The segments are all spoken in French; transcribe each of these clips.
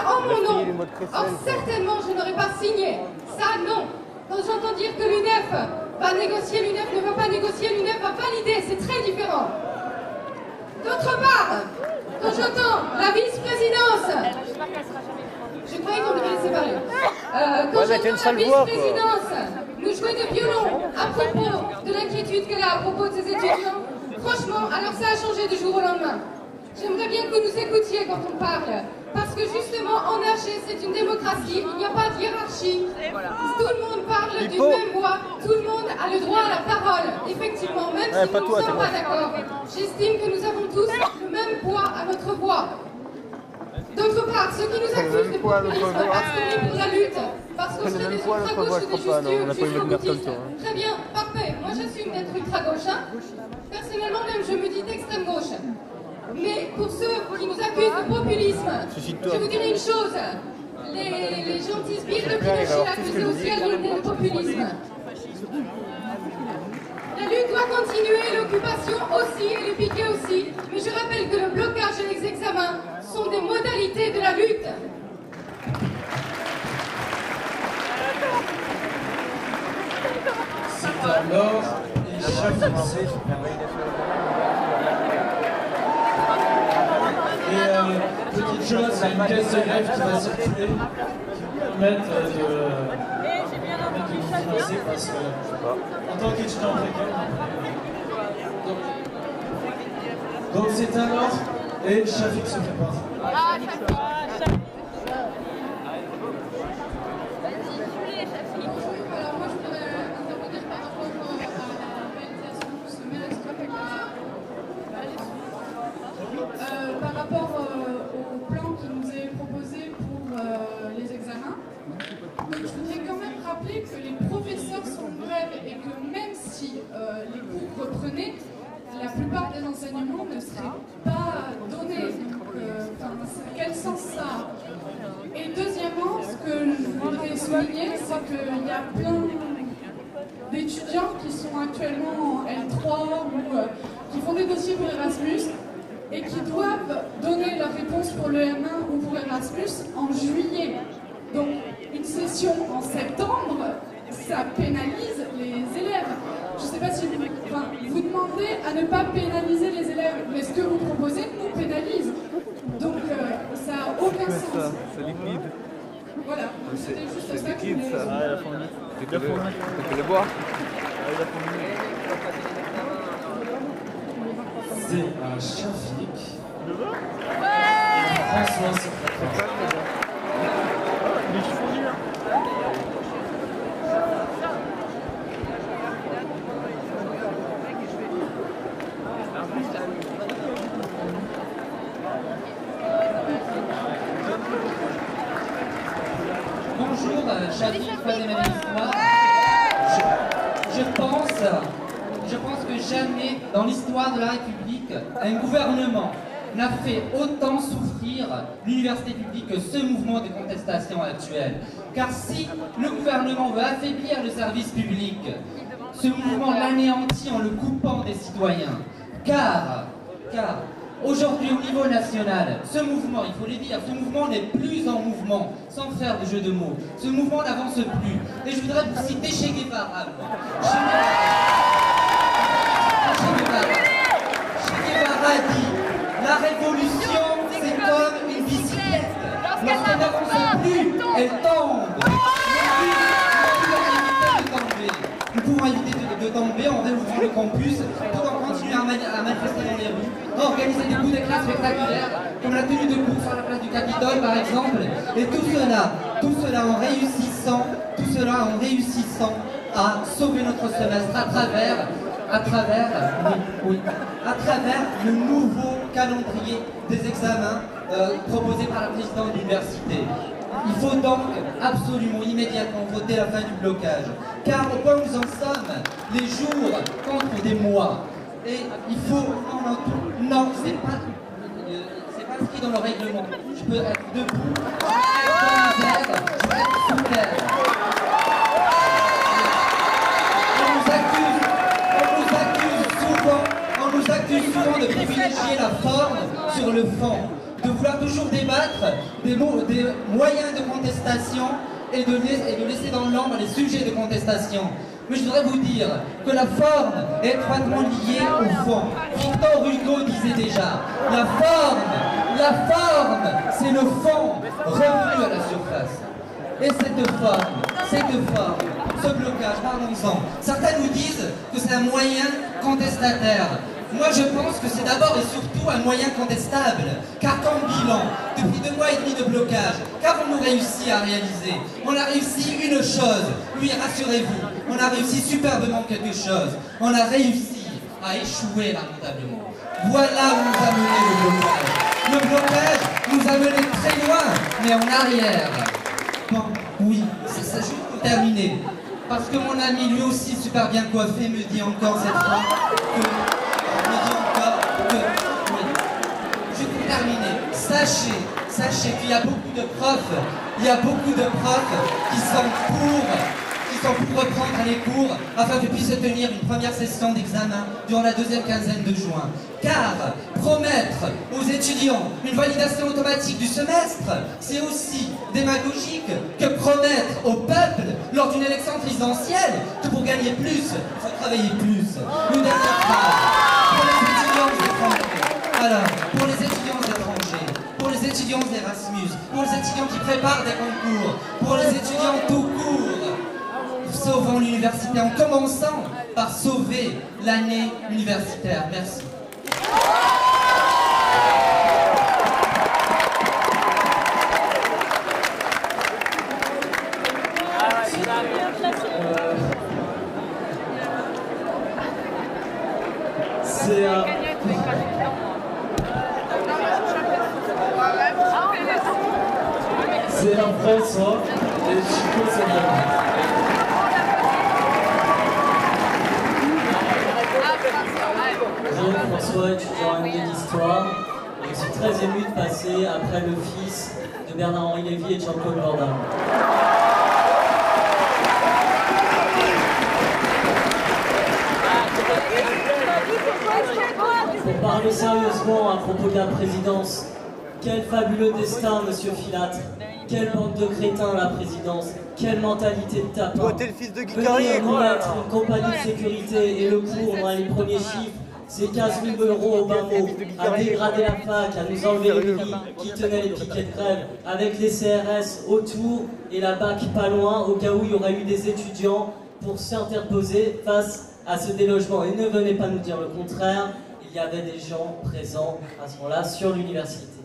en mon nom. Or, certainement, je n'aurais pas signé. Ça, non. Quand j'entends dire que l'UNEF va négocier, l'UNEF ne va pas négocier, l'UNEF va valider, c'est très différent. D'autre part, quand j'entends la vice-présidence, je croyais qu'on devait laisser parler. Quand j'entends la vice-présidence nous jouer de violon à propos de l'inquiétude qu'elle a à propos de ses étudiants, franchement, alors ça a changé du jour au lendemain. J'aimerais bien que vous nous écoutiez quand on parle, parce que justement, en AG, c'est une démocratie, il n'y a pas de hiérarchie. Tout le monde parle d'une même voix, tout le monde a le droit à la parole. Effectivement, même si nous ne sommes pas d'accord, j'estime que nous avons tous le même poids à notre voix. D'autre part, ceux qui nous accusent de populisme parce qu'on est pour la lutte, parce qu'on serait des ultra-gauches ou des jusqu'au-boutistes, très bien, parfait. Moi, j'assume d'être ultra-gauche. Personnellement, même, je me dis d'extrême gauche. Mais pour ceux qui nous accusent de populisme, je vous dirai une chose. Les gentils sbires de Pinochet accusent aussi à l'unité de populisme. La lutte doit continuer, l'occupation aussi, et le piquet aussi. Mais je rappelle que le blocage et les examens sont des modalités de la lutte. C'est alors échafaudé. Et petite chose, il y a une caisse de grève qui va circuler, qui va permettre de nous financer parce que, en tant qu'étudiant précaire, donc c'est alors, et Shafik se prépare. Par rapport au plan qui nous est proposé pour les examens, je voudrais quand même rappeler que les professeurs sont en grève et que même si les cours reprenaient, la plupart des enseignements ne seraient pas donnés. Quel sens ça a? Et deuxièmement, ce que je voudrais souligner, c'est qu'il y a plein d'étudiants qui sont actuellement en L3 ou qui font des dossiers pour Erasmus et qui doivent donner leur réponse pour le M1 ou pour Erasmus en juillet. Donc une session en septembre, ça pénalise les élèves. Je ne sais pas si vous demandez à ne pas pénaliser les élèves, mais ce que vous proposez nous pénalise. Donc ça n'a aucun sens. C'est liquide. Voilà, c'était juste ça que je voulais ça. Ah, il a fondu. Tu peux le boire. Ah, il a fondu. C'est un Shafik. François se prépare. Il est fondu là. Bonjour, Shafik, troisième année d'histoire. Je pense que jamais dans l'histoire de la République, un gouvernement n'a fait autant souffrir l'université publique que ce mouvement de contestation actuel. Car si le gouvernement veut affaiblir le service public, ce mouvement l'anéantit en le coupant des citoyens. Car aujourd'hui au niveau national, ce mouvement, il faut le dire, ce mouvement n'est plus en mouvement, sans faire de jeu de mots. Ce mouvement n'avance plus. Et je voudrais vous citer Che Guevara. Che Guevara dit « La révolution, c'est comme une bicyclette. Lorsqu'elle n'avance plus, elle tombe. Nous pouvons éviter de tomber en réouvrant le campus, tout en continuant à manifester dans les rues, à organiser des coups d'éclat spectaculaires, comme la tenue de cours sur la place du Capitole par exemple, et tout cela en réussissant à sauver notre semestre à travers le nouveau calendrier des examens proposé par la présidente de l'université. Il faut donc absolument immédiatement voter la fin du blocage, car au point où nous en sommes, les jours contre des mois. Et il faut... Non, c'est pas inscrit dans le règlement. Je peux être debout, je peux être dans les airs, je peux être sous terre. On nous accuse souvent de privilégier la forme sur le fond, de vouloir toujours débattre des moyens de contestation et de laisser dans l'ombre les sujets de contestation. Mais je voudrais vous dire que la forme est étroitement liée au fond. Victor Hugo disait déjà, la forme, c'est le fond revenu à la surface. Et cette forme, ce blocage, parlons-en. Certains nous disent que c'est un moyen contestataire. Moi je pense que c'est d'abord et surtout un moyen contestable. Car comme bilan, depuis 2 mois et demi de blocage, qu'avons-nous réussi à réaliser? On a réussi une chose, oui rassurez-vous, on a réussi superbement quelque chose. On a réussi à échouer lamentablement. Voilà où nous a mené le blocage. Le blocage nous a mené très loin, mais en arrière. Bon, oui, c'est ça, juste pour terminer. Parce que mon ami, lui aussi super bien coiffé, me dit encore cette fois oui. Juste pour terminer, sachez qu'il y a beaucoup de profs, qui sont pour reprendre les cours afin que puisse se tenir une première session d'examen durant la 2e quinzaine de juin. Car promettre aux étudiants une validation automatique du semestre, c'est aussi démagogique que promettre au peuple lors d'une élection présidentielle que pour gagner plus, il faut travailler plus. Une dernière phrase pour les étudiants étrangers. Alors, pour les étudiants étrangers, pour les étudiants d'Erasmus, pour les étudiants qui préparent des concours, pour les étudiants tout court, sauvons l'université en commençant par sauver l'année universitaire. Merci. C'est un François et Chico c'est François, étudiant en année d'histoire. Je suis très ému de passer après le fils de Bernard-Henri Lévy et Jean-Claude Van Damme. Pour parler sérieusement à propos de la présidence, quel fabuleux destin, monsieur Filâtre. Quelle bande de crétins, la présidence. Quelle mentalité de tapin. Toi, t'es le fils de Guy Carrier, quoi. Mettre une compagnie de sécurité et le coût, on a les premiers chiffres. C'est 15 000 € au bas mot, à dégrader la fac, à nous enlever les prix qui tenaient les piquets de grève, avec les CRS autour et la BAC pas loin, au cas où il y aurait eu des étudiants pour s'interposer face à ce délogement. Et ne venez pas nous dire le contraire, il y avait des gens présents à ce moment-là sur l'université.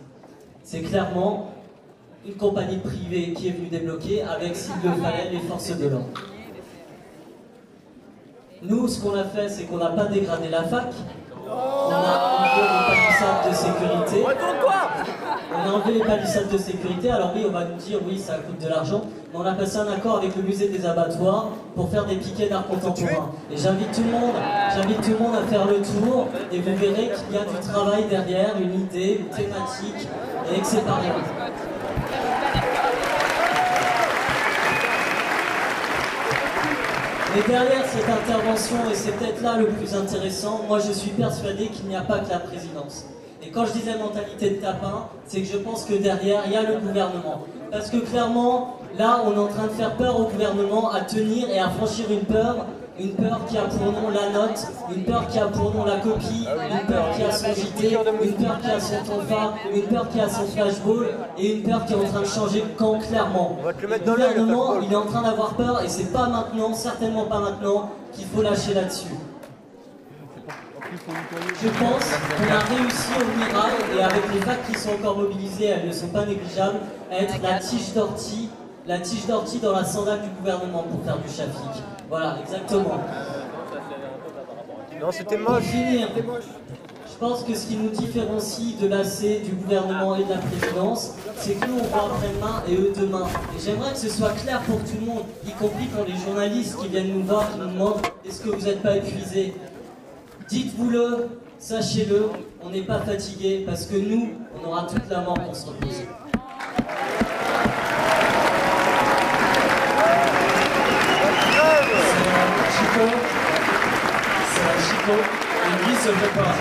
C'est clairement une compagnie privée qui est venue débloquer avec, s'il le fallait, les forces de l'ordre. Nous, ce qu'on a fait, c'est qu'on n'a pas dégradé la fac. On a enlevé les palissades de sécurité. On a enlevé les palissades de sécurité. Alors oui, on va nous dire, oui, ça coûte de l'argent. Mais on a passé un accord avec le musée des abattoirs pour faire des piquets d'art contemporain. Et j'invite tout le monde à faire le tour. Et vous verrez qu'il y a du travail derrière, une idée, une thématique, et que c'est pas rien. Et derrière cette intervention, et c'est peut-être là le plus intéressant, moi je suis persuadé qu'il n'y a pas que la présidence. Et quand je disais mentalité de tapin, c'est que je pense que derrière, il y a le gouvernement. Parce que clairement, là, on est en train de faire peur au gouvernement à tenir et à franchir une peur qui a pour nom la note, une peur qui a pour nom la copie, une peur qui a son JT, une peur qui a son tonfa, une peur qui a son flashball, et une peur qui est en train de changer de camp clairement. Le gouvernement, il est en train d'avoir peur, et c'est pas maintenant, certainement pas maintenant, qu'il faut lâcher là-dessus. Je pense qu'on a réussi au miracle, et avec les facs qui sont encore mobilisées, elles ne sont pas négligeables, à être la tige d'ortie dans la sandale du gouvernement pour faire du trafic. Voilà, exactement. Non, c'était moche. Pour finir, je pense que ce qui nous différencie de l'AC, du gouvernement et de la présidence, c'est que nous on voit après-demain et eux demain. Et j'aimerais que ce soit clair pour tout le monde, y compris pour les journalistes qui viennent nous voir, qui nous demandent est-ce que vous n'êtes pas épuisés. Dites-vous-le, sachez-le, on n'est pas fatigué parce que nous, on aura toute la mort pour se reposer. C'est un Chico, et lui se fait pas.